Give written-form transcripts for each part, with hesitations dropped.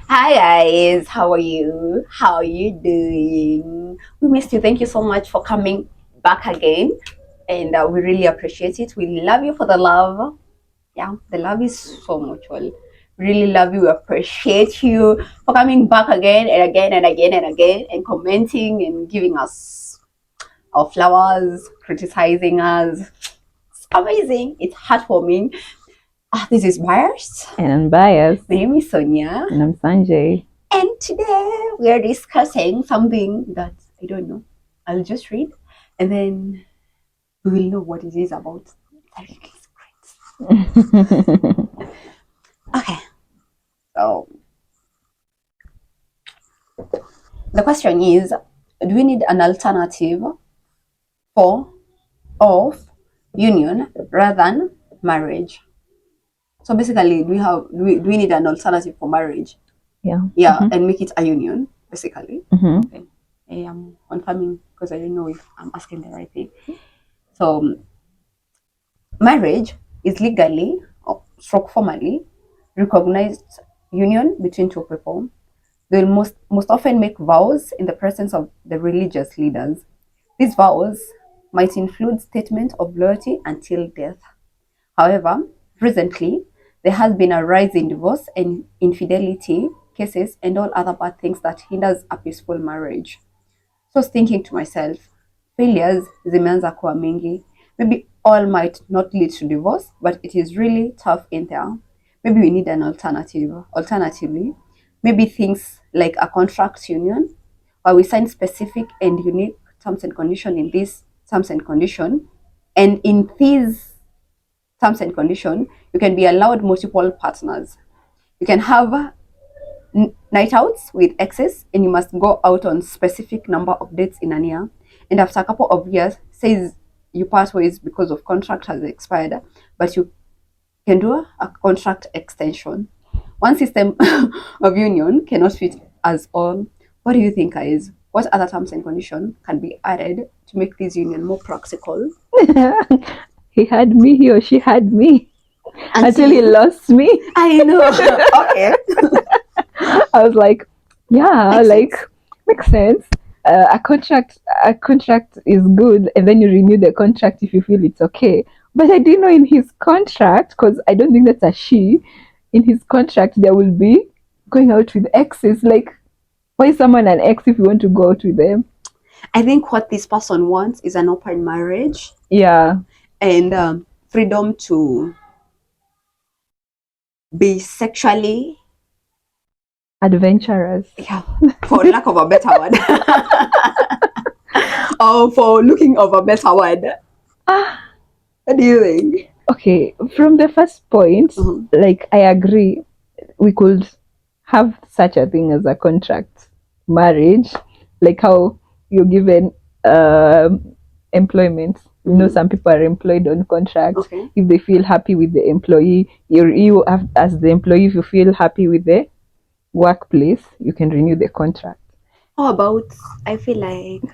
Hi guys, how are you? How are you doing? We missed you. Thank you so much for coming back again, and we really appreciate it. We love you for the love. Yeah, the love is so mutual. Really love you. Appreciate you for coming back again and again and again and again and commenting and giving us our flowers, criticizing us. It's amazing. It's heartwarming. This is Myers. And I'm biased. My name is Sonia. And I'm Sanjay. And today we are discussing something that I don't know. I'll just read and then we will know what it is about. I think it's great. Okay, so the question is, do we need an alternative for of union rather than marriage? So basically, do we need an alternative for marriage? Yeah. And make it a union, basically. Okay. I am confirming because I don't know if I'm asking the right thing. So marriage is legally or stroke formally recognized union between two people. They will most often make vows in the presence of the religious leaders. These vows might include statement of loyalty until death. However, recently there has been a rise in divorce and infidelity cases and all other bad things that hinders a peaceful marriage. So I was thinking to myself, failures zimeanza kuwa mingi. Maybe all might not lead to divorce, but it is really tough in there. Maybe we need an alternative. Alternatively, maybe things like a contract union, where we sign specific and unique terms and condition in this terms and condition, and in these terms and condition, you can be allowed multiple partners. You can have night outs with exes, and you must go out on specific number of dates in a year. And after a couple of years, says you part ways because of contract has expired, but you can do a contract extension. One system of union cannot fit us all. What do you think, guys? What other terms and conditions can be added to make this union more practical? He had me, he or she had me until he lost me. I know. Okay. I was like, yeah, Makes sense. makes sense. A contract is good, and then you renew the contract if you feel it's okay. But I didn't know in his contract, because I don't think that's a she. In his contract, there will be going out with exes. Like, why is someone an ex if you want to go out with them? I think what this person wants is an open marriage. Yeah. And freedom to be sexually Adventurous. yeah, for lack of a better word. Or for looking of a better word. Ah, What do you think? okay, from the first point, like I agree, we could have such a thing as a contract marriage, like how you're given employment. You know, some people are employed on contract. Okay. If they feel happy with the employee, you have, as the employee, if you feel happy with the workplace, you can renew the contract. How about, I feel like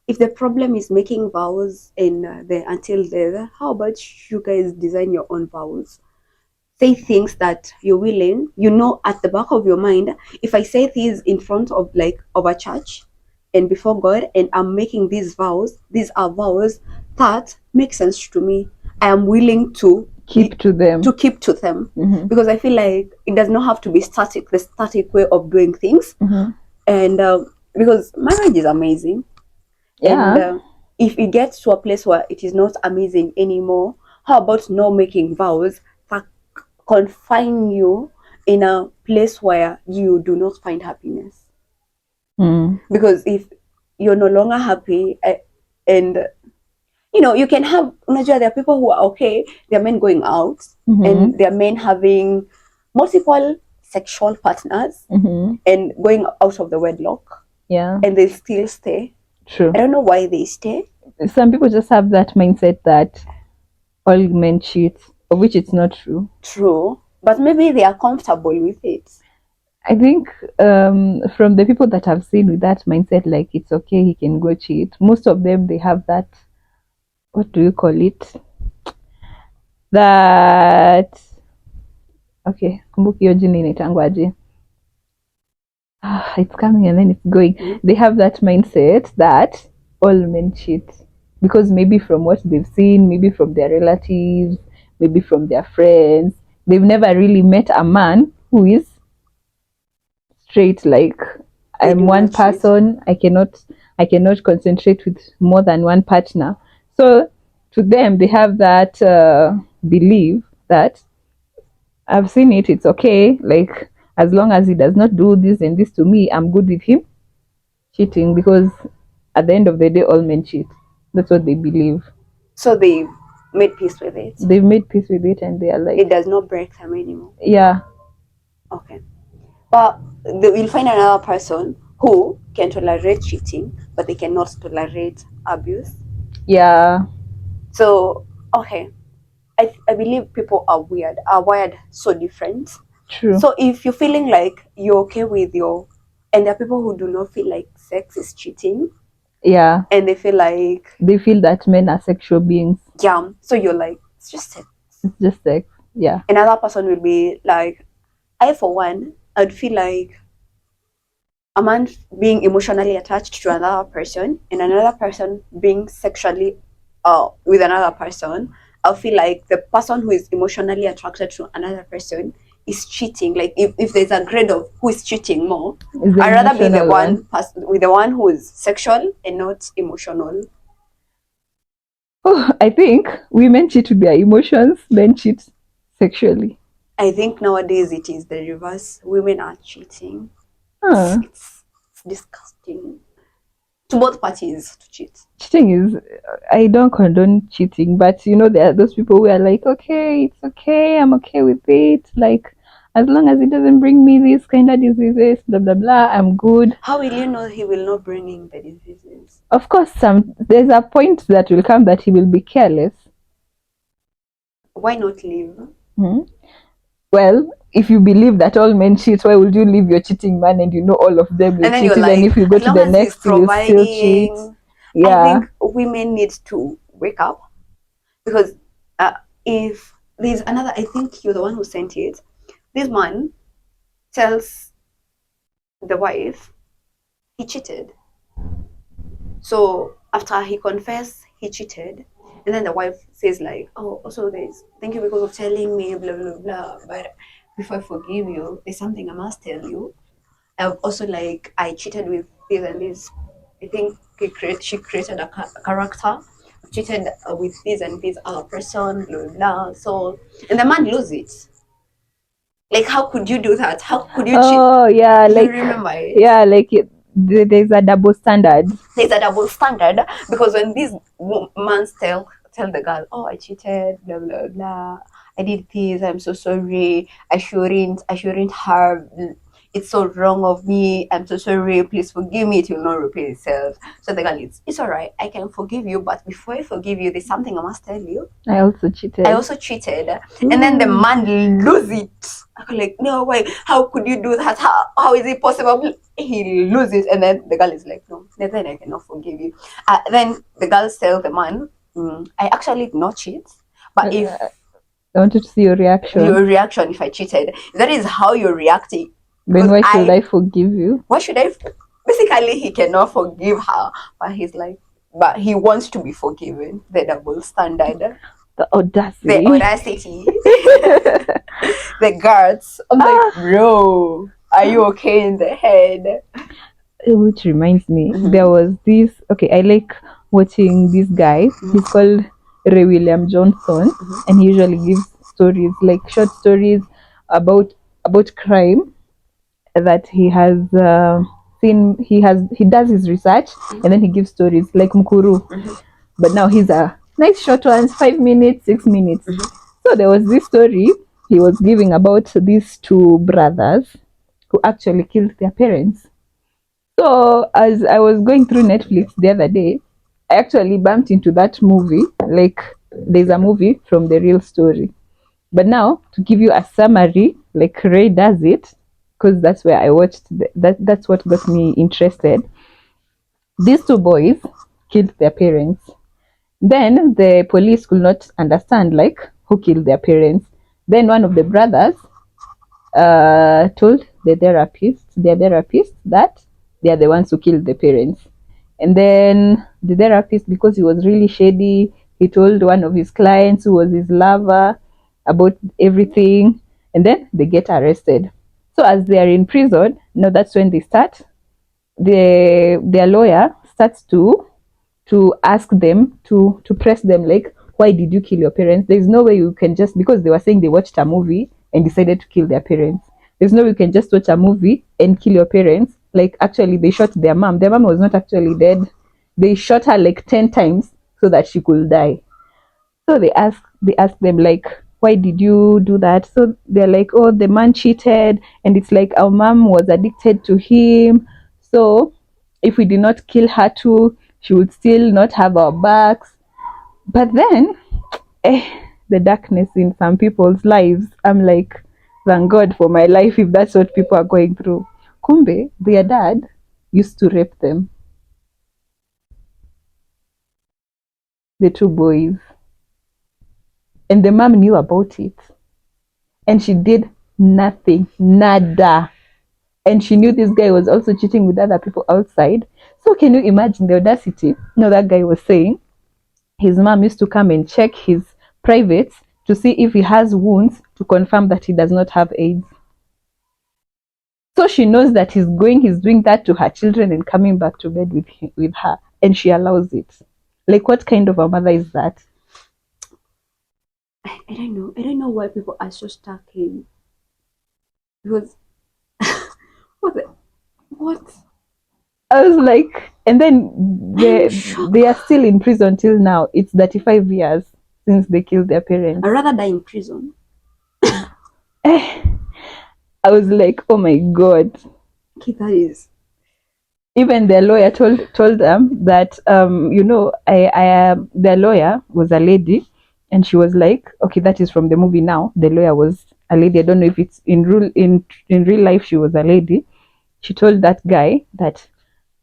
if the problem is making vows in the until there, how about you guys design your own vows? Say things that you're willing, you know, at the back of your mind. If I say these in front of like of a church and before God, and I'm making these vows, these are vows that make sense to me. I am willing to keep to them. Because I feel like it does not have to be static, the static way of doing things. And because marriage is amazing. Yeah. And if it gets to a place where it is not amazing anymore, how about not making vows that confine you in a place where you do not find happiness? Because if you're no longer happy, and you know, you can have, there are people who are okay, there are men going out, and there are men having multiple sexual partners and going out of the wedlock. Yeah. And they still stay. True. I don't know why they stay. Some people just have that mindset that all men cheat, of which it's not true. True. But maybe they are comfortable with it. I think from the people that I've seen with that mindset, like it's okay, he can go cheat. Most of them, they have that, what do you call it? That, okay, kumbuki hiyo jina inaitangwaje? It's coming and then it's going. They have that mindset that all men cheat because maybe from what they've seen, maybe from their relatives, maybe from their friends, they've never really met a man who is straight. Like, They I'm do one not cheat. person, I cannot concentrate with more than one partner. So to them, they have that belief that I've seen it, it's okay. Like, as long as he does not do this and this to me, I'm good with him cheating, because at the end of the day, all men cheat. That's what they believe. So they made peace with it. They've made peace with it and they are like, It does not break them anymore. yeah, Okay. But you'll find another person who can tolerate cheating, but they cannot tolerate abuse. yeah, So, okay. I believe people are wired so different. true. So if you're feeling like you're okay with and there are people who do not feel like sex is cheating, Yeah, and they feel like, they feel that men are sexual beings. yeah, so you're like, it's just sex. It's just sex. Yeah, Another person will be like, I, for one, I'd feel like a man being emotionally attached to another person and another person being sexually with another person, I'll feel like the person who is emotionally attracted to another person is cheating. Like, if there's a grade of who is cheating more, it's the I'd rather be the emotional one person with the one who is sexual and not emotional. Oh, I think women cheat with their emotions, men cheat sexually. I think nowadays it is the reverse. Women are cheating. Huh. It's disgusting. To both parties to cheat. Cheating is, I don't condone cheating, but there are those people who are like, okay, it's okay, I'm okay with it, like, as long as it doesn't bring me these kind of diseases, blah blah blah, I'm good. How will you know he will not bring in the diseases? Of course, there's a point that will come that he will be careless. Why not leave? Hmm? Well, if you believe that all men cheat, why would you leave your cheating man and all of them will And then cheat? you're Even like, if you go as to long the as he's next, you will still cheat. providing. I Yeah, think women need to wake up, because if there's another, I think you're the one who sent it. This man tells the wife he cheated. So after he confessed he cheated, and then the wife says like, oh, also there's, thank you because of telling me, blah blah blah. But before I forgive you, there's something I must tell you. I've also, like, I cheated with this and this. I think she created a character. I've cheated with this and this other person, blah blah blah. So, and the man loses it. Like, how could you do that? How could you cheat? oh yeah, You like, remember it? yeah, like there's a double standard. There's a double standard, because when these men tell the girl, oh, I cheated, blah blah blah, I did this, I'm so sorry, I shouldn't have, it's so wrong of me, I'm so sorry, please forgive me, it will not repeat itself. So the girl is, it's all right, I can forgive you, but before I forgive you, there's something I must tell you. I also cheated. And then the man lose it. I'm like, no way, how could you do that? How is it possible? He loses, and then the girl is like, no, then I cannot forgive you. Then the girl tells the man, I actually did not cheat, but if I wanted to see your reaction. if I cheated, that is how you're reacting. Then why should I forgive you? Why should I? Basically, he cannot forgive her, but he's like, but he wants to be forgiven. The double standard. The audacity. The guards. I'm like, bro, are you okay in the head? Which reminds me, there was this. Okay, I like watching this guy. He's called Ray William Johnson, and he usually gives stories, like short stories about crime that he has seen. He does his research, and then he gives stories like Mukuru. But now he's a nice short ones, 5 minutes, 6 minutes. So there was this story he was giving about these two brothers who actually killed their parents. So as I was going through Netflix the other day, I actually bumped into that movie. Like, there's a movie from the real story. But now, to give you a summary, like Ray does it, because that's where I watched. That's what got me interested. These two boys killed their parents. Then the police could not understand, like, who killed their parents. Then one of the brothers told their therapist that they are the ones who killed the parents. And then the therapist, because he was really shady, he told one of his clients who was his lover about everything, and then they get arrested. So as they are in prison, now that's when they start. Their lawyer starts to ask them to press them like, why did you kill your parents? There's no way you can just, because they were saying they watched a movie and decided to kill their parents. There's no way you can just watch a movie and kill your parents. Like, actually they shot their mom. Their mom was not actually dead. They shot her like 10 times so that she could die. So they ask them like, why did you do that? So they're like, oh, the man cheated, and it's like our mom was addicted to him. So if we did not kill her too, she would still not have our backs. But then, the darkness in some people's lives, I'm like, thank God for my life if that's what people are going through. Kumbe, their dad used to rape them, the two boys. And the mom knew about it. And she did nothing, nada. And she knew this guy was also cheating with other people outside. So can you imagine the audacity? No, that guy was saying his mom used to come and check his privates to see if he has wounds to confirm that he does not have AIDS. So she knows that he's doing that to her children and coming back to bed with her, and she allows it. Like, what kind of a mother is that? I don't know. I don't know why people are so stuck in. Because what? I was like, and then they are still in prison till now. It's 35 years since they killed their parents. I'd rather die in prison. I was like, oh my God. Okay, that is. Even their lawyer told them that their lawyer was a lady, and she was like, okay, that is from the movie now. The lawyer was a lady. I don't know if it's in real life she was a lady. She told that guy that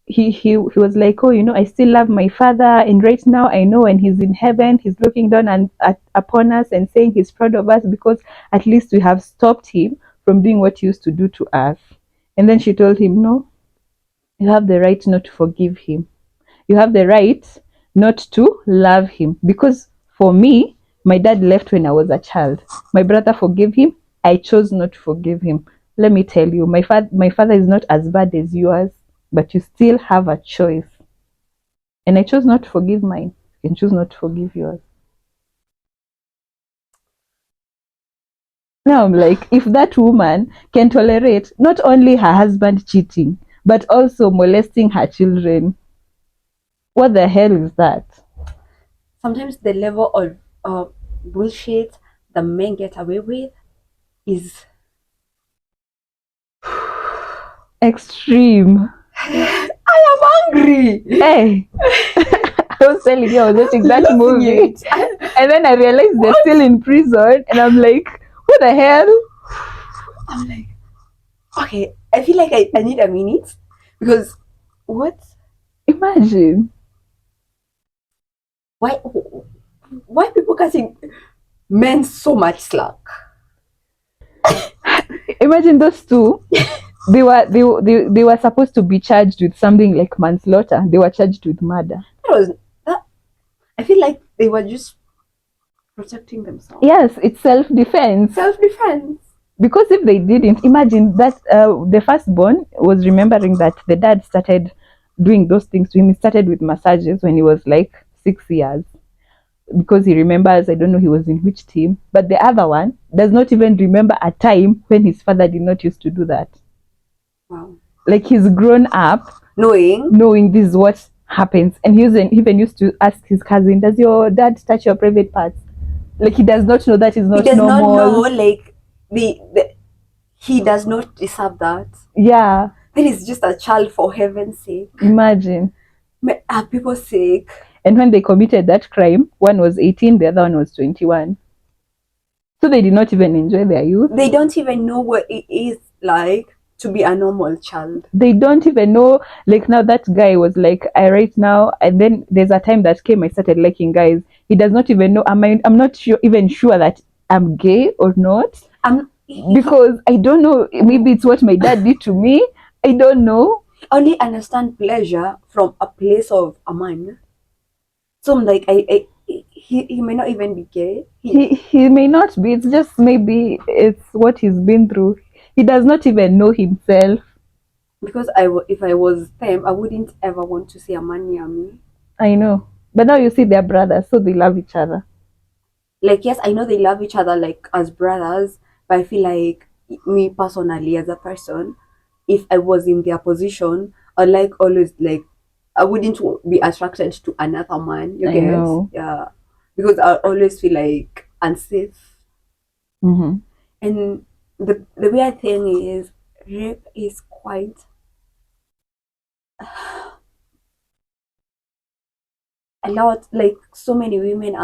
he was like, oh, I still love my father, and right now I know when he's in heaven, he's looking down upon us and saying he's proud of us because at least we have stopped him from doing what he used to do to us. And then she told him, no, you have the right not to forgive him. You have the right not to love him, because for me, my dad left when I was a child. My brother forgave him. I chose not to forgive him. Let me tell you, my father is not as bad as yours, but you still have a choice. And I chose not to forgive mine. You can choose not to forgive yours. Now I'm like, if that woman can tolerate not only her husband cheating, but also molesting her children, what the hell is that? Sometimes the level of bullshit the men get away with is extreme. I am angry. Hey, I was telling you I was watching that movie, and then I realized they're still in prison, and I'm like, what the hell? I'm like, okay, I feel like I need a minute, because what? Imagine. Why people cutting men so much slack? Imagine those two. They were supposed to be charged with something like manslaughter. They were charged with murder. I feel like they were just protecting themselves. Yes, it's self-defense. Self-defense. Because if they didn't, imagine that the firstborn was remembering that the dad started doing those things to him. He started with massages when he was like 6 years. Because he remembers, I don't know he was in which team, but the other one does not even remember a time when his father did not used to do that. Wow. Like, he's grown up knowing this is what happens, and he even used to ask his cousin, does your dad touch your private parts? Like, he does not know that is not normal. He does not know, like, he does not deserve that. Yeah. That is just a child, for heaven's sake. Imagine. Are people sick? And when they committed that crime, one was 18, the other one was 21. So they did not even enjoy their youth. They don't even know what it is like to be a normal child. They don't even know. Like, now that guy was like, right now, and then there's a time that came, I started liking guys. He does not even know. I'm not even sure that I'm gay or not. because I don't know, maybe it's what my dad did to me. I don't know. Only understand pleasure from a place of a man. So I'm like, he may not even be gay. He may not be. It's just maybe it's what he's been through. He does not even know himself. Because if I was them, I wouldn't ever want to see a man near me. I know, but now you see they're brothers, so they love each other. Like, yes, I know they love each other like as brothers, but I feel like me personally as a person, if I was in their position, I like always like I wouldn't be attracted to another man. You I get? know. Yeah, because I always feel like unsafe. Mm-hmm. And the weird thing is, rape is quite a lot. Like so many women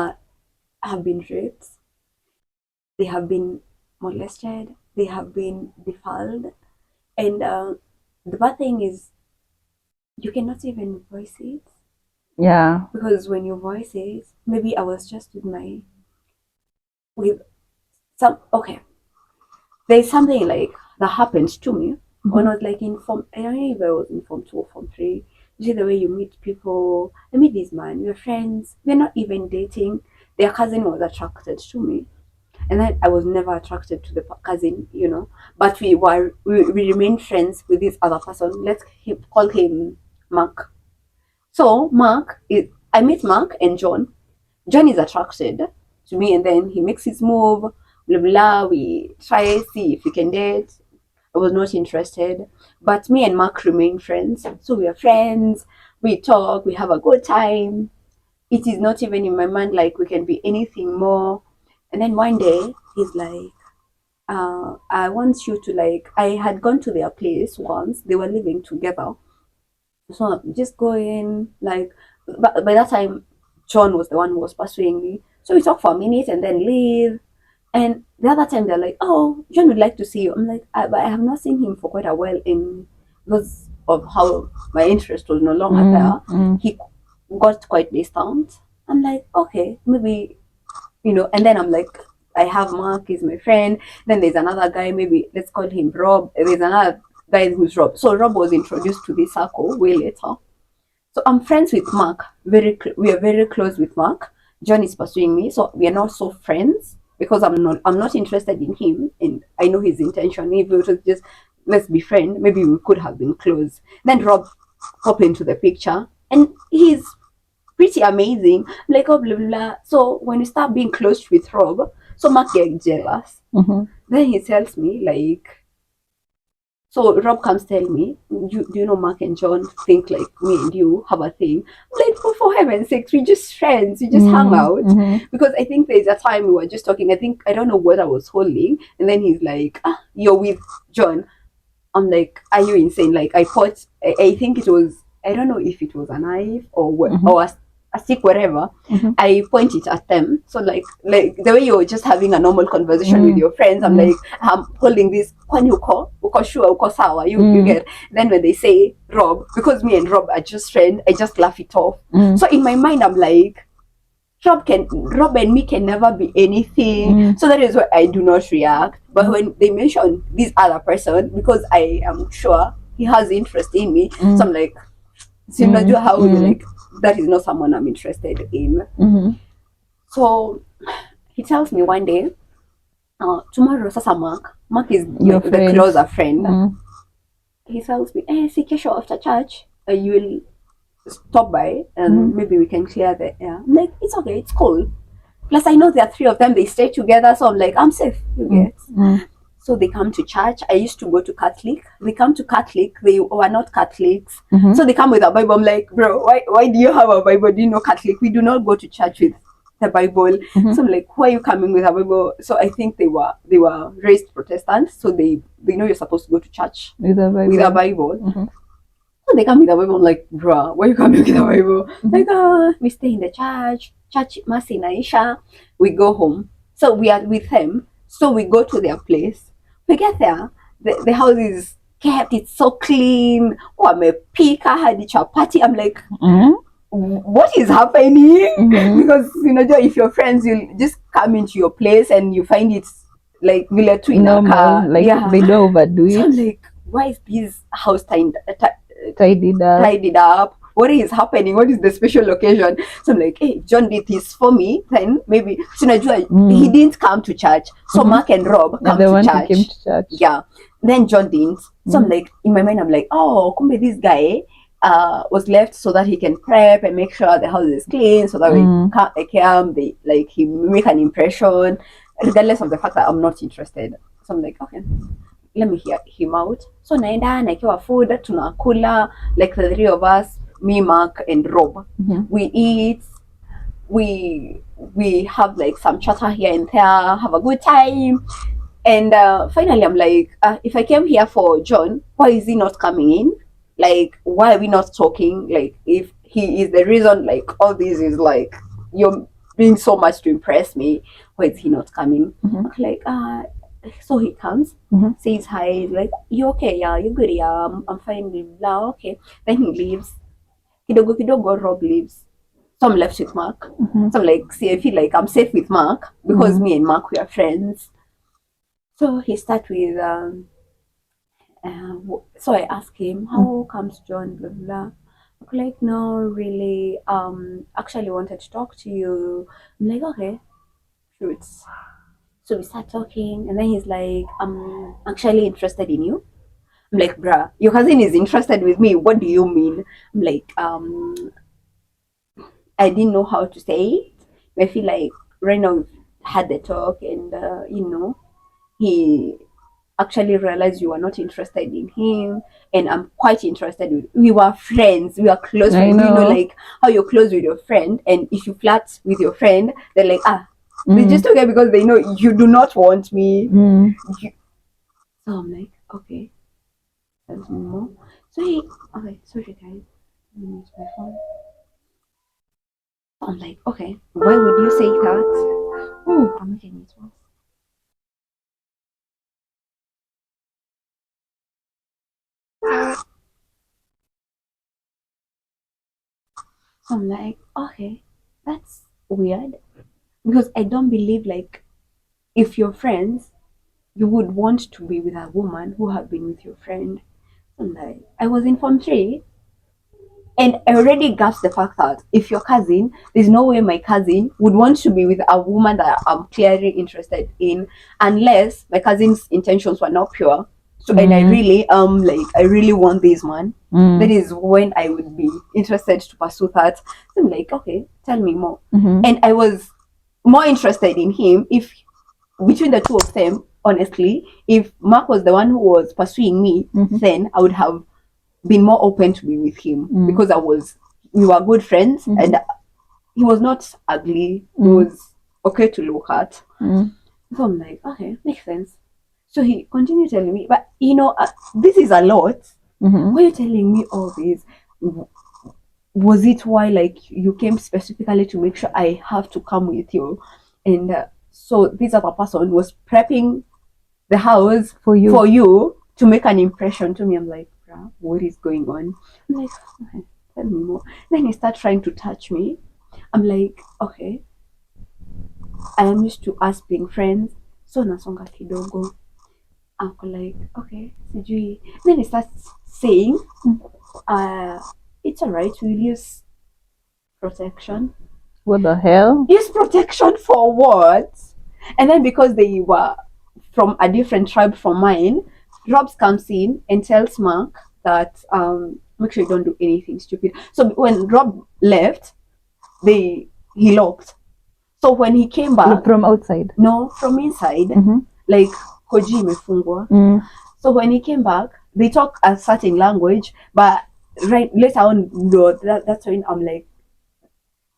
have been raped. They have been molested. They have been defiled. And the bad thing is, you cannot even voice it Yeah. because when you voice it, maybe I was just with some. Okay, there's something like that happened to me when I was like in form. I don't know if I was in form 2 or form 3. You see the way you meet people. I meet this man. We're friends. We're not even dating. Their cousin was attracted to me, and then I was never attracted to the cousin, But we remained friends with this other person. Call him Mark. So I met Mark and John. John is attracted to me, and then he makes his move. Blah blah. We try see if we can date. I was not interested, but me and Mark remain friends. So we are friends. We talk. We have a good time. It is not even in my mind like we can be anything more. And then one day he's like, I want you to like. I had gone to their place once. They were living together. So just go in, like, but by that time, John was the one who was pursuing me. So we talk for a minute and then leave. And the other time they're like, "Oh, John would like to see you." I'm like, but I have not seen him for quite a while, in because of how my interest was no longer there. He got quite distant. I'm like, okay, maybe, And then I'm like, I have Mark, he's my friend. Then there's another guy, maybe let's call him Rob. There's another guy who's Rob. So Rob was introduced to this circle way later. So I'm friends with Mark. We are very close with Mark. John is pursuing me, so we are not so friends because I'm not interested in him, and I know his intention. If it was just let's be friends, maybe we could have been close. Then Rob pop into the picture, and he's pretty amazing. I'm like, oh, blah, blah, blah. So when you start being close with Rob, so Mark gets jealous. Then he tells me, like, so Rob comes tell me, do you know Mark and John think like me and you have a thing? I'm like, oh, for heaven's sakes, we're just friends. We just hang out. Because I think there's a time we were just talking. I don't know what I was holding. And then he's like, you're with John. I'm like, are you insane? Like, I think it was, I don't know if it was a knife or what, or a stick, whatever. I point it at them. So like the way you're just having a normal conversation with your friends, I'm like, I'm holding this. You get. Then when they say Rob, because me and Rob are just friends, I just laugh it off. So in my mind, I'm like, Rob and me can never be anything. So that is why I do not react. But when they mention this other person, because I am sure he has interest in me, so I'm like, so how like that is not someone I'm interested in. So he tells me one day, tomorrow sasa Mark is the closer friend. He tells me, see kesho after church, you will stop by and maybe we can clear the air. I'm like, it's okay, it's cool. Plus I know there are 3 of them, they stay together, so I'm like, I'm safe, you get. So they come to church. I used to go to Catholic. They come to Catholic. They were not Catholics. So they come with a Bible. I'm like, bro, why do you have a Bible? Do you know Catholic? We do not go to church with the Bible. So I'm like, why are you coming with a Bible? So I think they were raised Protestants. So they know you're supposed to go to church with a Bible. So they come with a Bible. I'm like, bro, why are you coming with a Bible? Like, we stay in the church mass inaisha, we go home. So we are with them. So we go to their place. We get there, the house is kept, it's so clean. Wamepika hadi chapati. I'm like, what is happening? Because if you're friends, you'll just come into your place and you find it like vile tu Normal, inakaa. like Yeah. they don't overdo So I'm it. like, why is this house Tidied up. tidied up? What is happening? What is the special occasion? So I'm like, hey, John did this for me. Then maybe he didn't come to church. So Mark and Rob come the to one who church. came to church. Yeah. Then John didn't. So I'm like, in my mind, I'm like, oh, kumbe this guy was left so that he can prep and make sure the house is clean, so that they come, he make an impression, regardless of the fact that I'm not interested. So I'm like, okay, let me hear him out. So naenda naekewa food, tunakula, like the three of us, me, Mark, and Rob. We eat, we have like some chatter here and there, have a good time. And finally, I'm like, if I came here for John, why is he not coming in? Like, why are we not talking? Like, if he is the reason, like, all this is like, you're doing so much to impress me, why is he not coming? Like, so he comes, says hi, he's like, you okay? Yeah, you good? Yeah, I'm fine. Blah, okay. Then he leaves. Kidogo kidogo, Rob leaves. So I'm left with Mark. So I'm like, see, I feel like I'm safe with Mark because me and Mark, we are friends. So he starts with, so I asked him, how comes John, blah, blah. I'm like, no, really, actually wanted to talk to you. I'm like, okay, shoot. So we start talking, and then he's like, I'm actually interested in you. I'm like, bruh, your cousin is interested with me. What do you mean? I'm like, I didn't know how to say it. I feel like right now we've had the talk, and he actually realized you are not interested in him, and I'm quite interested in. We were friends, we were close friends. You know, like how you're close with your friend, and if you flirt with your friend, they're like, they just okay because they know you do not want me. So I'm like, okay, that's more. So okay, sorry guys, use my phone. I'm like, okay, why would you say that? Oh, I'm making it worse. So I'm like, okay, that's weird because I don't believe like if you're friends, you would want to be with a woman who have been with your friend. And I was in Form 3, and I already gasped the fact that if your cousin, there's no way my cousin would want to be with a woman that I'm clearly interested in, unless my cousin's intentions were not pure. So and I really want this man. That is when I would be interested to pursue that. So I'm like, okay, tell me more. And I was more interested in him if between the two of them, honestly, if Mark was the one who was pursuing me, then I would have been more open to be with him because we were good friends, and he was not ugly. He was okay to look at. So I'm like, okay, makes sense. So he continued telling me, but this is a lot. Why are you telling me all this? Was it why like you came specifically to make sure I have to come with you? And so this other person was prepping the house For you. to make an impression to me. I'm like, bruh, what is going on? I'm like, okay, tell me more. Then he started trying to touch me. I'm like, okay, I am used to us being friends, so nasonga kidogo. I'm like, okay, sijui. Then he starts saying, it's alright, we'll use protection. What the hell? Use protection for what? And then because they were from a different tribe from mine, Robs comes in and tells Mark that make sure you don't do anything stupid. So when Rob left, he locked. So when he came back From outside? No, from inside, like koji imefungwa. So when he came back, they talk a certain language, but right later on, that's when I'm like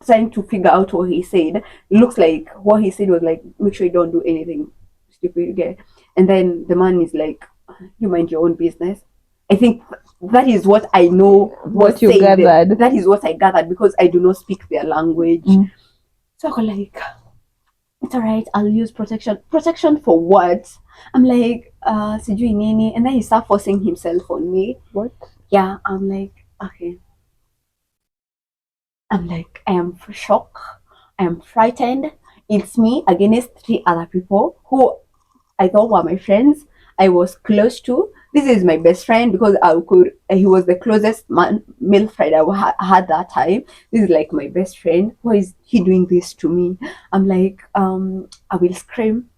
trying to figure out what he said. Looks like what he said was like, make sure you don't do anything stupid, okay? And then the man is like, you mind your own business. I think that is what I know. What you gathered. That is what I gathered because I do not speak their language. So I'm like, it's alright, I'll use protection. Protection for what? I'm like, sijui nini. And then he started forcing himself on me. What? Yeah, I'm like, okay. I'm like, I am shocked. I am frightened. It's me against 3 other people who I thought were my friends, I was close to. This is my best friend because he was the closest male friend I had that time. This is like my best friend. Why is he doing this to me? I'm like, I will scream.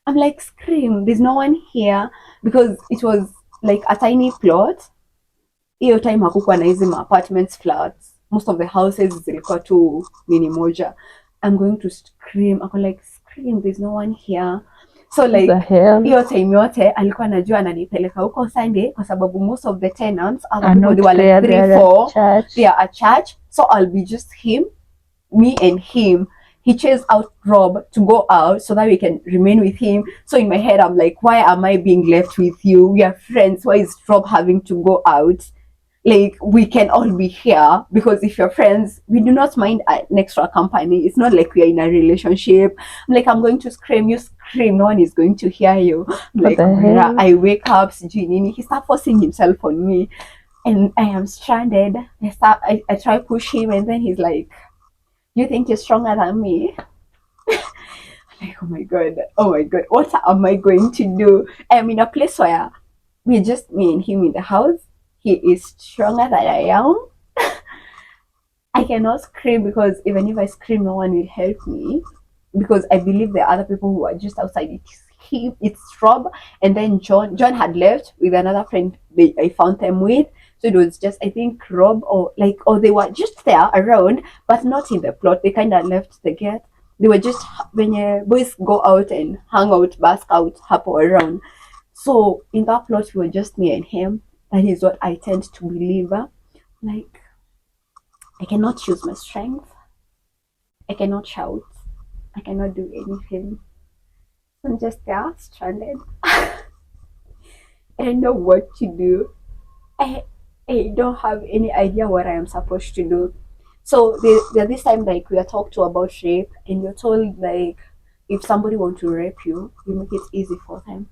I'm like, scream. There's no one here because it was like a tiny plot. Hiyo time hakukuwa na hizi apartments flats. Most of the houses zilikuwa tu nini moja. I'm going to scream. Ako like, scream, there's no one here. So like hiyo time yote alikuwa anajua ananipeleka huko Sunday kwa sababu most of the tenants other people they were like 3-4 they are at church, so I'll be just me and him. He chased out Rob to go out so that we can remain with him. So in my head I'm like, why am I being left with you? We are friends. Why is Rob having to go out? Like, we can all be here because if you're friends, we do not mind an extra company. It's not like we are in a relationship. I'm like, I'm going to scream, you scream, no one is going to hear you. Like, I wake up, he starts forcing himself on me and I am stranded. I try to push him and then he's like, you think you're stronger than me? Like, oh my god, what am I going to do? I'm in a place where we're just me and him in the house. He is stronger than I am. I cannot scream because even if I scream, no one will help me because I believe there are other people who are just outside. It's Rob and then John. John had left with another friend I found them with. So it was just, I think, Rob or they were just there around, but not in the plot. They kind of left the gate. They were just, when boys go out and hang out, bask out, hapo around. So in that plot, we were just me and him. That is what I tend to believe. Like, I cannot use my strength. I cannot shout. I cannot do anything. I'm just there, stranded. I don't know what to do. I don't have any idea what I am supposed to do. So this time, like, we are talked to about rape, and you're told, like, if somebody wants to rape you, you make it easy for them.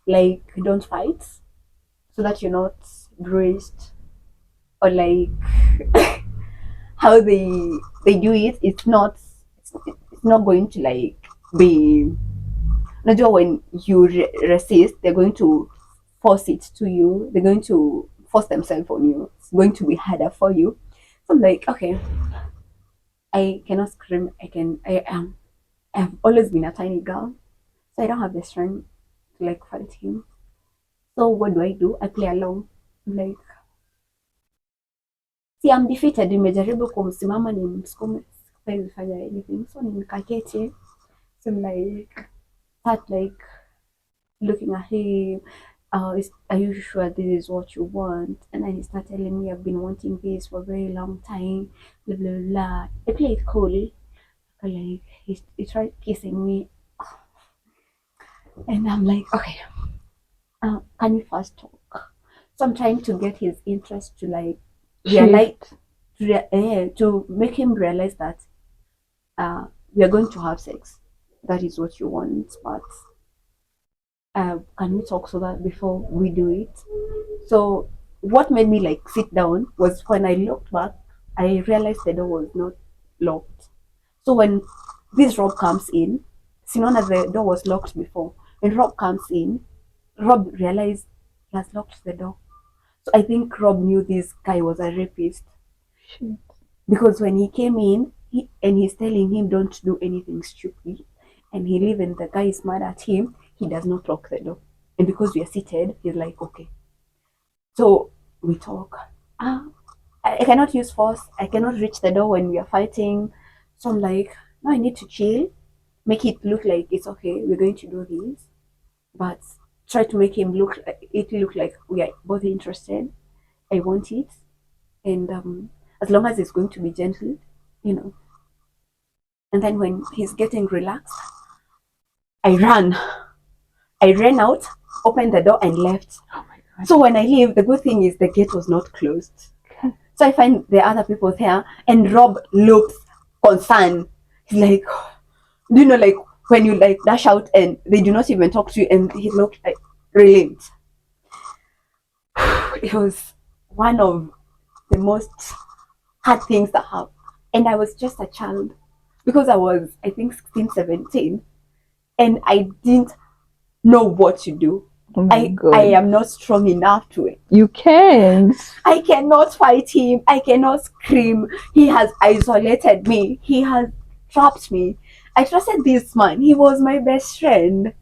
Like, don't fight, so that you're not bruised, or like how they do it. It's not going to like be. Not when you resist, they're going to force it to you. They're going to force themselves on you. It's going to be harder for you. So I'm like, okay, I cannot scream. I've always been a tiny girl, so I don't have the strength to like fight him. So what do? I play along. Like, see, I'm defeated. Nimejaribu kumsimama nimsukume, siwezi fanya anything. So nikaketi. So I'm like, start like looking at him. Are you sure this is what you want? And then he started telling me, I've been wanting this for a very long time. Blah blah blah. I played cool. Like, he tried kissing me, and I'm like, okay, can we first talk? So I'm trying to get his interest to like realize, to make him realize that we are going to have sex. That is what you want, but can we talk so that before we do it? So what made me like sit down was when I looked back, I realized the door was not locked. So when this Rob comes in, Sinona, the door was locked before. When Rob comes in, Rob realized he has locked the door. So I think Rob knew this guy was a rapist. Shit. Because when he came in, he's telling him don't do anything stupid, and he leave and the guy is mad at him, he does not lock the door. And because we are seated, he's like, okay. So we talk. I cannot use force. I cannot reach the door when we are fighting. So I'm like, no, I need to chill. Make it look like it's okay. We're going to do this. But try to make him look like we are both interested. I want it. And as long as it's going to be gentle, you know. And then when he's getting relaxed, I ran out, opened the door, and left. Oh my god. So when I leave, the good thing is the gate was not closed. So I find the other people there, and Rob looks concerned. He's like, do you know, like when you like dash out and they do not even talk to you, and he looked like relieved. It was one of the most hard things that happened. And I was just a child because I was, I think, 16, 17. And I didn't know what to do. Oh my God. I am not strong enough to it. You can't. I cannot fight him. I cannot scream. He has isolated me. He has trapped me. I trusted this man. He was my best friend.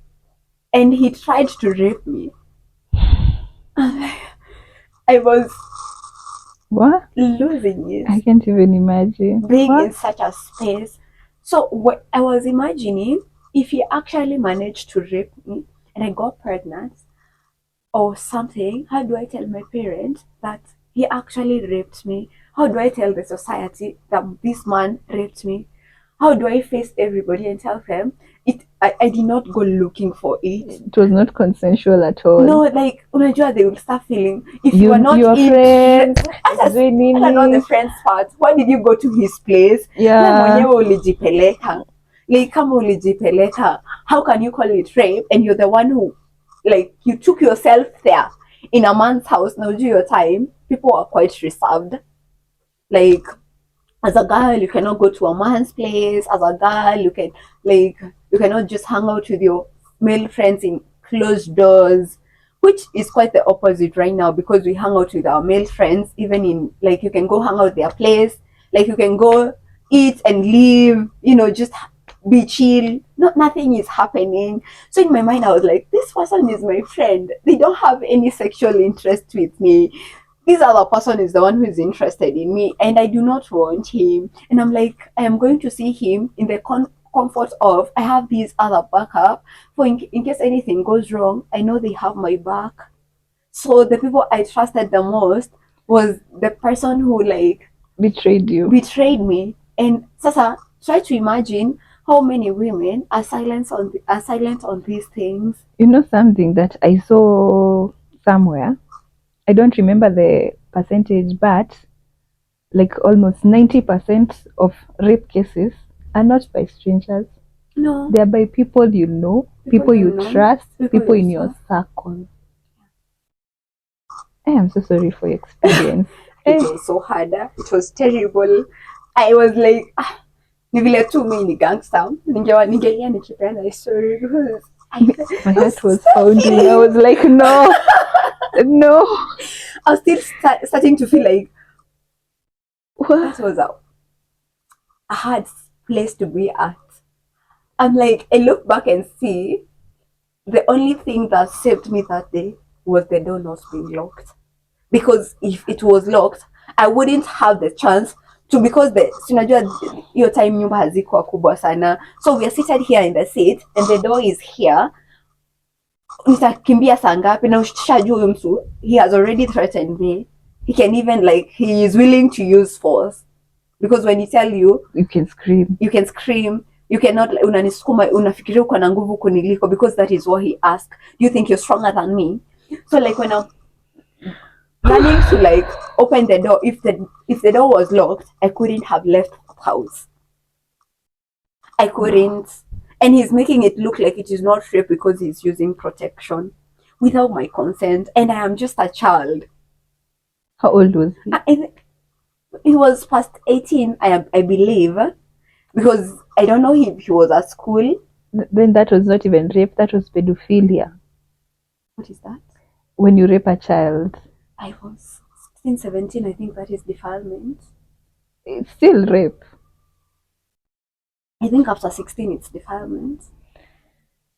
And he tried to rape me. I was What? losing it. I can't even imagine. Being What? in such a space. So what I was imagining, if he actually managed to rape me and I got pregnant or something, how do I tell my parents that he actually raped me? How do I tell the society that this man raped me? How do I face everybody and tell them I did not go looking for it? It was not consensual at all. No, like unajua they will start feeling if you are not your in friends. hata not the friends part. Why did you go to his place? Yeah. Mwenyewe ulijipeleka. Like kama ulijipeleka, how can you call it rape and you're the one who, like, you took yourself there in a man's house? Now do your time. People are quite reserved. Like, as a girl, you cannot go to a man's place. As a girl, you cannot just hang out with your male friends in closed doors, which is quite the opposite right now because we hang out with our male friends, even in, like, you can go hang out their place, like, you can go eat and leave, just be chill. Nothing is happening. So in my mind, I was like, this person is my friend. They don't have any sexual interest with me. This other person is the one who is interested in me and I do not want him. And I'm like, I am going to see him in the comfort of, I have these other backup for in case anything goes wrong. I know they have my back. So the people I trusted the most was the person who, like, betrayed me. And Sasa, try to imagine how many women are silent on these things. You know something that I saw somewhere? I don't remember the percentage, but like almost 90% of rape cases are not by strangers. No. They're by people you know, people you trust, people in your circle. I am so sorry for your experience. It was so hard. It was terrible. I was like, ni vile tu mi ni gangster. Ningelia nikipeana story because my heart was pounding. I was like, no, no. I was still starting to feel like what? That was a hard place to be at. I'm like, I look back and see the only thing that saved me that day was the door not being locked. Because if it was locked, I wouldn't have the chance to, because your time nyumba hazikuwa kubwa sana. So we are seated here in the seat and the door is here. Nitakimbia saa ngapi na ushajua huyu mtu, he has already threatened me. He can even, like, he is willing to use force. Because when he tell you can scream. You cannot, unanisukuma, unafikiria uko na nguvu kuniliko, because that is what he asked. Do you think you're stronger than me? So, like, when I'm planning to, like, open the door, if the door was locked, I couldn't have left the house. I couldn't. And he's making it look like it is not rape because he's using protection without my consent, and I am just a child. How old was he? He was past 18, I believe, because I don't know if he was at school. Then that was not even rape, that was pedophilia. What is that? When you rape a child. I was 16, 17, I think that is defilement. It's still rape. I think after 16 it's defilement.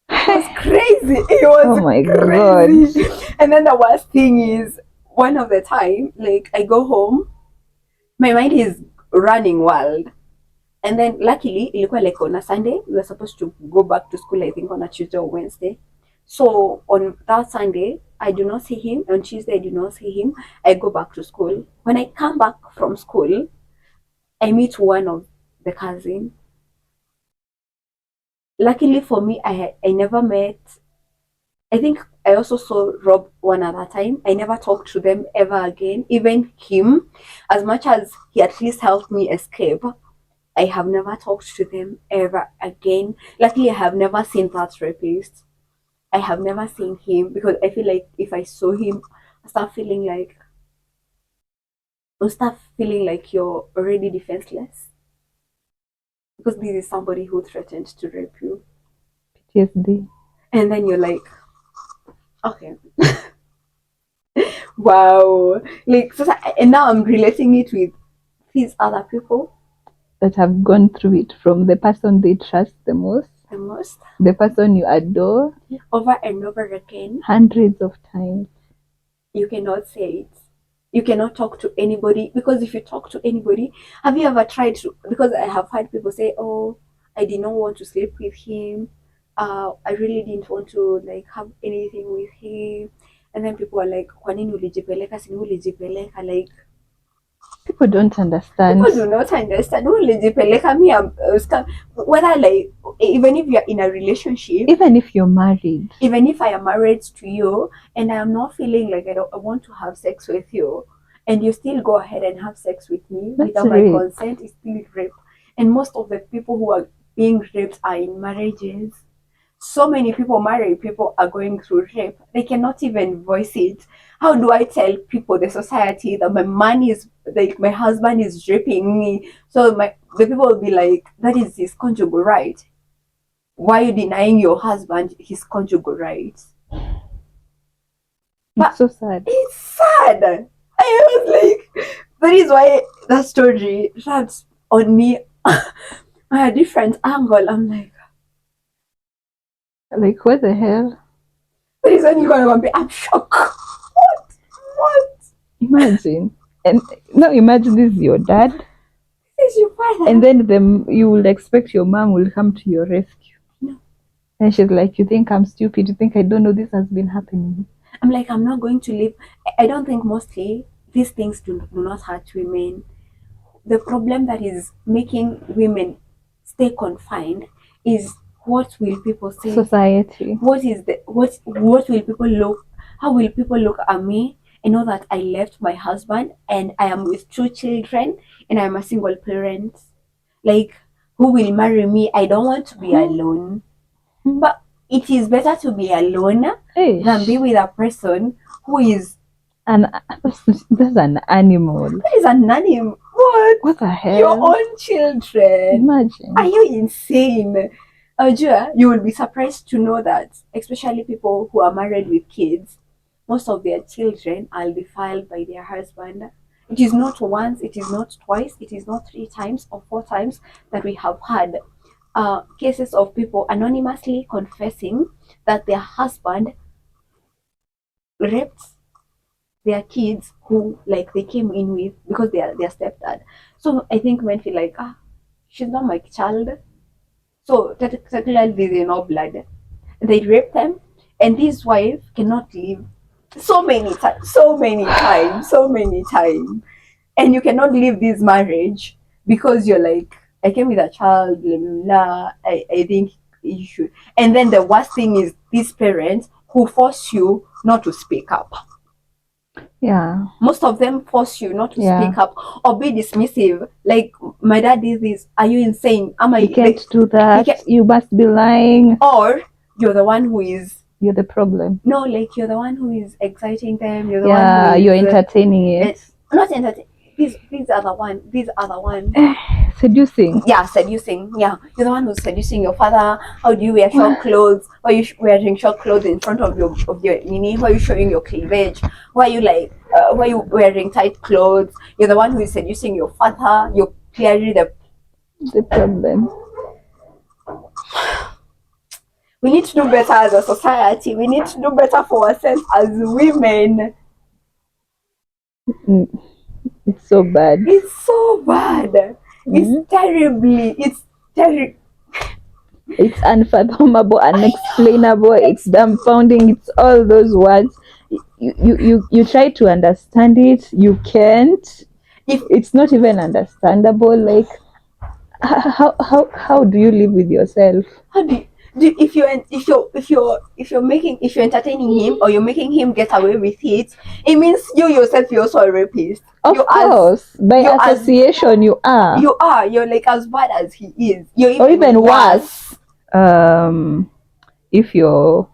It was crazy. It was oh my crazy. God. And then the worst thing is, one of the time, like, I go home, my mind is running wild. And then luckily, ilikuwa like on a Sunday, we were supposed to go back to school, I think on a Tuesday or Wednesday. So on that Sunday, I do not see him. On Tuesday, I do not see him. I go back to school. When I come back from school, I meet one of the cousins. Luckily for me, I never met, I think I also saw Rob one other time. I never talked to them ever again. Even him, as much as he at least helped me escape, I have never talked to them ever again. Luckily, I have never seen that rapist. I have never seen him, because I feel like if I saw him, I start feeling like you're already defenseless. Because this is somebody who threatened to rape you. PTSD. And then you're like, okay. Wow. Like, so, and now I'm relating it with these other people that have gone through it, from the person they trust the most, the person you adore, over and over again, hundreds of times. You cannot say it. You cannot talk to anybody, because if you talk to anybody, have you ever tried to? Because I have heard people say, "Oh, I did not want to sleep with him. I really didn't want to like have anything with him." And then people are like, "Kwa nini ulijipeleka? Si ulijipeleka?" Like, people don't understand. People do not understand. Ulijipeleka, me, whether like, even if you're in a relationship, even if you're married, even if I am married to you and I am not feeling like I want to have sex with you, and you still go ahead and have sex with me without my consent, it's still rape. And most of the people who are being raped are in marriages. So many people, married people, are going through rape. They cannot even voice it. How do I tell people, the society, that my man is like, my husband is raping me? So the people will be like, that is his conjugal right. Why are you denying your husband his conjugal rights? It's so sad. It's sad. I was like, that is why that story rubbed on me a different angle. I'm like, what the hell? that is when you're gonna be, I'm shocked. What? Imagine. And no, imagine this is your dad. This is your father. And then you will expect your mom will come to your rescue. No. And she's like, you think I'm stupid? You think I don't know this has been happening? I'm like, I'm not going to live. I don't think mostly these things do not hurt women. The problem that is making women stay confined is, what will people say? Society. What will people look? How will people look at me and know that I left my husband and I am with 2 children and I'm a single parent? Like, who will marry me? I don't want to be alone. But it is better to be alone than be with a person who is that's an animal. That is an animal. What the hell? Your own children. Imagine. Are you insane? Ajua, you will be surprised to know that, especially people who are married with kids, most of their children are defiled by their husband. It is not once, it is not twice, it is not 3 times or 4 times that we have had cases of people anonymously confessing that their husband raped their kids who like they came in with, because they are their stepdad. So I think men feel like, she's not my child. So technically there's no blood. They rape them, and this wife cannot leave so many times, and you cannot leave this marriage because you're like, I came with a child, blah blah blah. I think you should. And then the worst thing is these parents who force you not to speak up. Yeah. Most of them force you not to speak up or be dismissive. Like, my dad did this. Are you insane? You can't do that. You must be lying. Or you're the one who is. You're the problem. No, like, you're the one who is exciting them. You're the one who is, you're entertaining it. Not entertaining. These are the one. Seducing. Yeah, seducing. Yeah, you're the one who's seducing your father. How do you wear short clothes? Why are you wearing short clothes in front of your nini? Why are you showing your cleavage? Why are you like? Why are you wearing tight clothes? You're the one who is seducing your father. You're clearly the problem. We need to do better as a society. We need to do better for ourselves as women. It's so bad. It's so bad. It's terribly. It's terrible. It's unfathomable, unexplainable. It's dumbfounding. It's all those words. You try to understand it. You can't. If it's not even understandable, like how do you live with yourself? How do you, if you're entertaining him, or you're making him get away with it, it means you yourself, you're also a rapist. Of course, by association, you are. You're like as bad as he is. You're or even worse. If you're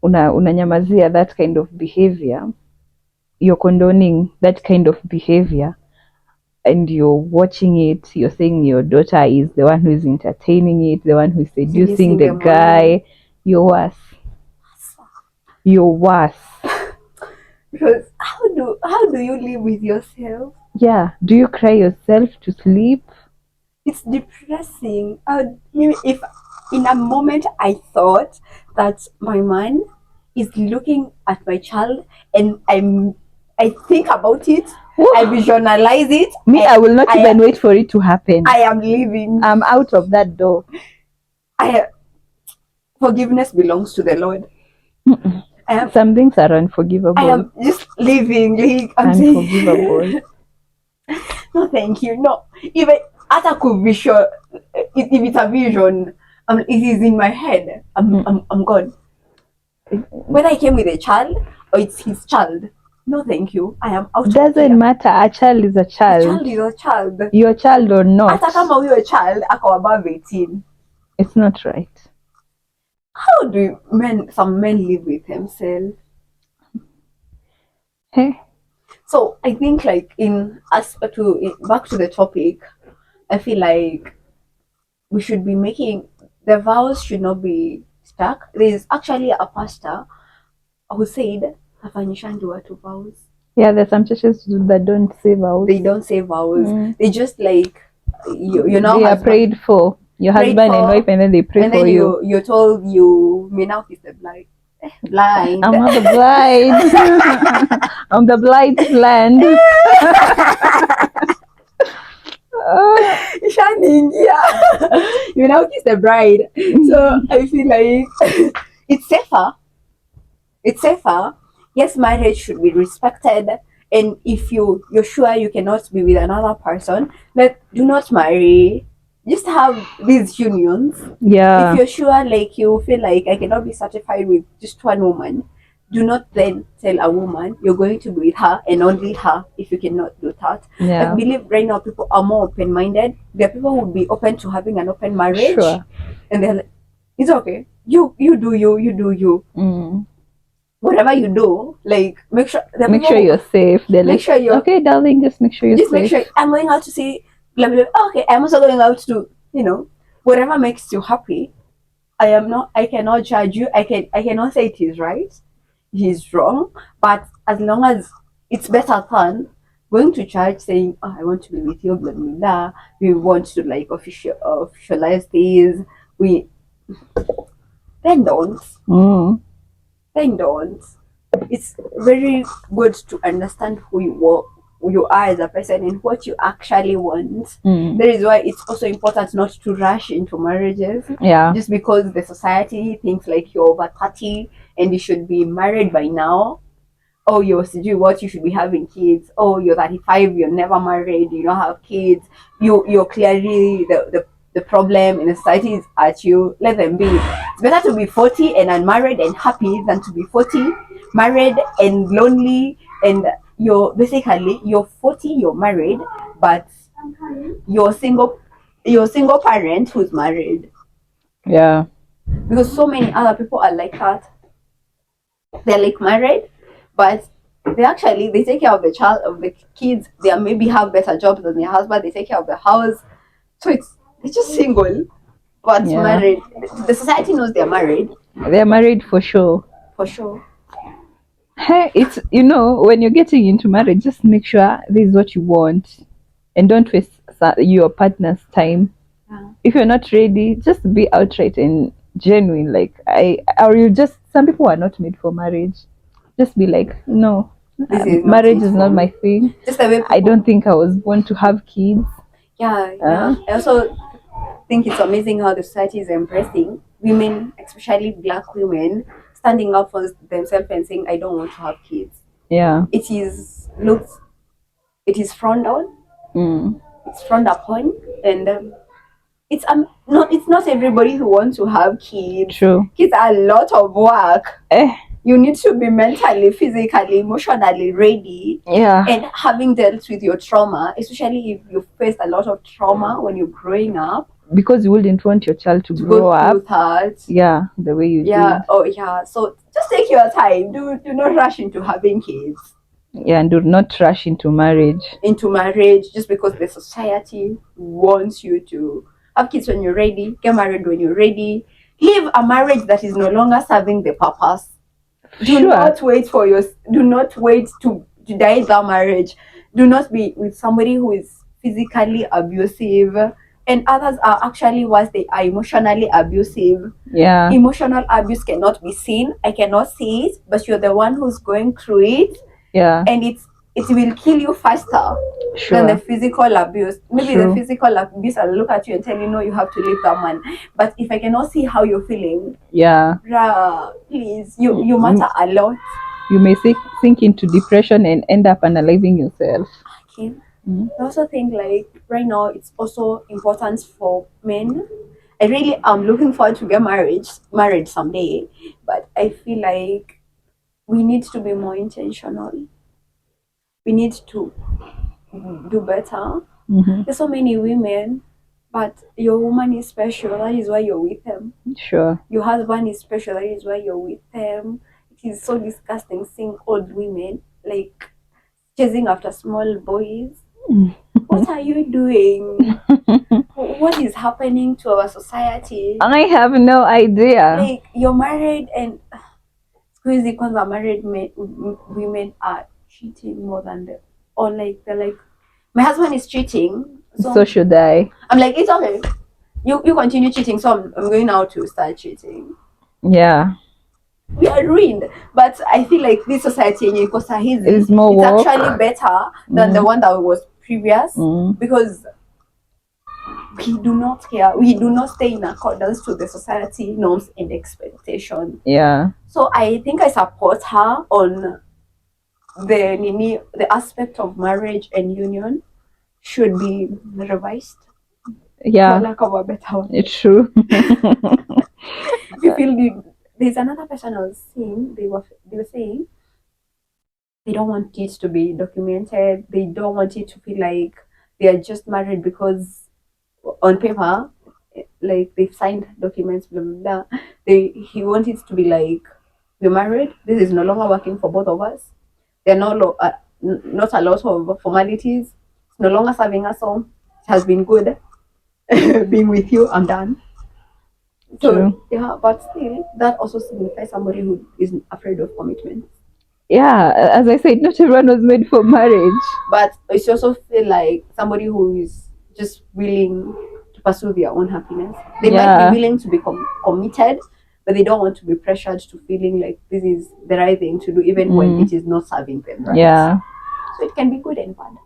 unanyamazia that kind of behavior, you're condoning that kind of behavior, and you're watching it, you're saying your daughter is the one who's entertaining it, the one who's seducing the them guy, you're worse. You're worse. Because how do you live with yourself? Yeah. Do you cry yourself to sleep? It's depressing. Maybe if in a moment I thought that my man is looking at my child and I think about it, I visualize it. I will not even wait for it to happen. I am leaving. I'm out of that door. Forgiveness belongs to the Lord. Some things are unforgivable. I am just leaving. Like, I'm unforgivable. No, thank you. No, even after could vision, if it's a vision, it is in my head. I'm gone. Whether I came with a child or it's his child, no, thank you. I am out. Doesn't matter. A child is a child. A child is a child. Your child or not. After come out a child, I go above 18. It's not right. How do some men live with themselves? Hey. So I think, like, in aspect to back to the topic, I feel like we should be making the vows should not be stuck. There is actually a pastor who said hafanyishangi watu vows. Yeah, there's some churches that don't say vows. They don't say vows. They just like you know. They are prayed for. Your husband and wife, and then they pray for you. You're told you may now kiss the blind. Blind. I'm not the blind. I'm the blind land. Shining, yeah. You now kiss the bride. So I feel like it's safer. It's safer. Yes, marriage should be respected. And if you're sure you cannot be with another person, do not marry. Just have these unions. Yeah. If you're sure, like, you feel like I cannot be satisfied with just one woman, do not then tell a woman you're going to be with her and only her if you cannot do that. Yeah. I believe right now people are more open-minded. There are people who would be open to having an open marriage. Sure. And they're like, it's okay. You do you. Whatever you do, like, make sure you're safe. They're make like, sure you're okay, darling, just make sure you're safe. Make sure I'm going out to see blah, blah, blah. Okay, I'm also going out to, whatever makes you happy. I cannot judge you. I cannot say it is right, it is wrong, but as long as it's better than going to church saying, oh, I want to be with you, blah blah blah. We want to, like, officialize these. Then don't. Then don't. It's very good to understand who you are as a person and what you actually want. That is why it's also important not to rush into marriages. Yeah. Just because the society thinks like you're over 30 and you should be married by now. Oh, you should be having kids. Oh, you're 35, you're never married, you don't have kids. You're clearly the problem in the society is at you. Let them be. It's better to be 40 and unmarried and happy than to be 40, married and lonely, and you're 40, you're married, but you're single parent who's married. Yeah. Because so many other people are like that. They're like married, but they take care of the child, of the kids. They maybe have better jobs than their husband. They take care of the house. So they're just single, but married. The society knows they're married. They're married for sure. For sure. Hey, it's, when you're getting into marriage, just make sure this is what you want, and don't waste your partner's time. Yeah. If you're not ready, just be outright and genuine. Like, some people are not made for marriage. Just be like, no, marriage is not my thing. Just the way I don't think I was born to have kids. Yeah. I also think it's amazing how the society is embracing women, especially Black women, standing up for themselves and saying, I don't want to have kids. Yeah. It is frowned on. It's frowned upon, and it's not everybody who wants to have kids. True. Kids are a lot of work. You need to be mentally, physically, emotionally ready. Yeah. And having dealt with your trauma, especially if you faced a lot of trauma when you're growing up. Because you wouldn't want your child to grow up. Yeah, the way you did. Oh, yeah. So just take your time. Do not rush into having kids. Yeah, and do not rush into marriage. Just because the society wants you to have kids when you're ready, get married when you're ready. Live a marriage that is no longer serving the purpose. Do not wait to die that marriage. Do not be with somebody who is physically abusive, and others are actually worse, they are emotionally abusive. Yeah. Emotional abuse cannot be seen. I cannot see it, but you're the one who's going through it. Yeah. And it will kill you faster than the physical abuse. Maybe the physical abuse, I'll look at you and tell you, no, you have to leave that man. But if I cannot see how you're feeling, please, you matter a lot. You may sink into depression and end up unaliving yourself. Okay. I also think like right now it's also important for men. I really am looking forward to get married someday, but I feel like we need to be more intentional. We need to do better. There's so many women, but your woman is special. That is why you're with them. Sure. Your husband is special. That is why you're with them. It is so disgusting seeing old women like chasing after small boys. What are you doing? What is happening to our society? I have no idea. Like you're married and it's crazy because the married women are cheating more than them. Or like they're like, my husband is cheating, so should I? I'm like, it's okay. You continue cheating, so I'm going now to start cheating. Yeah. We are ruined. But I feel like this society in Kosahizi is more it's actually better than the one that was previous because we do not care. We do not stay in accordance to the society norms and expectations. Yeah. So I think I support her on the aspect of marriage and union should be revised. Yeah. For lack of a better one. It's true. You feel there's another person I was seeing, they were saying they don't want it to be documented. They don't want it to feel like they are just married because on paper, like they've signed documents, blah blah blah. He wants it to be like we're married. This is no longer working for both of us. There are not a lot of formalities. It's no longer serving us all. It has been good being with you. I'm done. So yeah, but still, that also signifies somebody who is afraid of commitment. Yeah, as I said, not everyone was made for marriage. But it's also feel like somebody who is just willing to pursue their own happiness. They might be willing to be committed, but they don't want to be pressured to feeling like this is the right thing to do, even when it is not serving them right. Yeah. So it can be good and bad.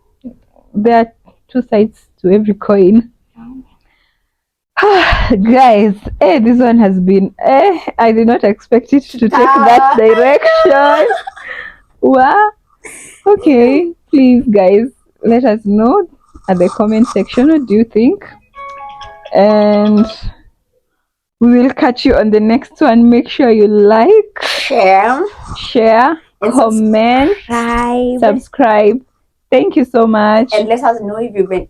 There are two sides to every coin. Guys, this one has been I did not expect it to take that direction. Wow. Okay, please guys, let us know at the comment section what do you think, and we will catch you on the next one. Make sure you like, share, comment, subscribe. Thank you so much, and let us know if you've been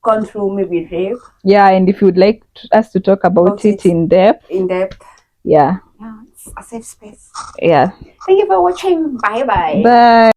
gone through maybe rape. Yeah, and if you'd like us to talk about it in depth. Yeah, it's a safe space. Yeah. Thank you for watching. Bye. Bye.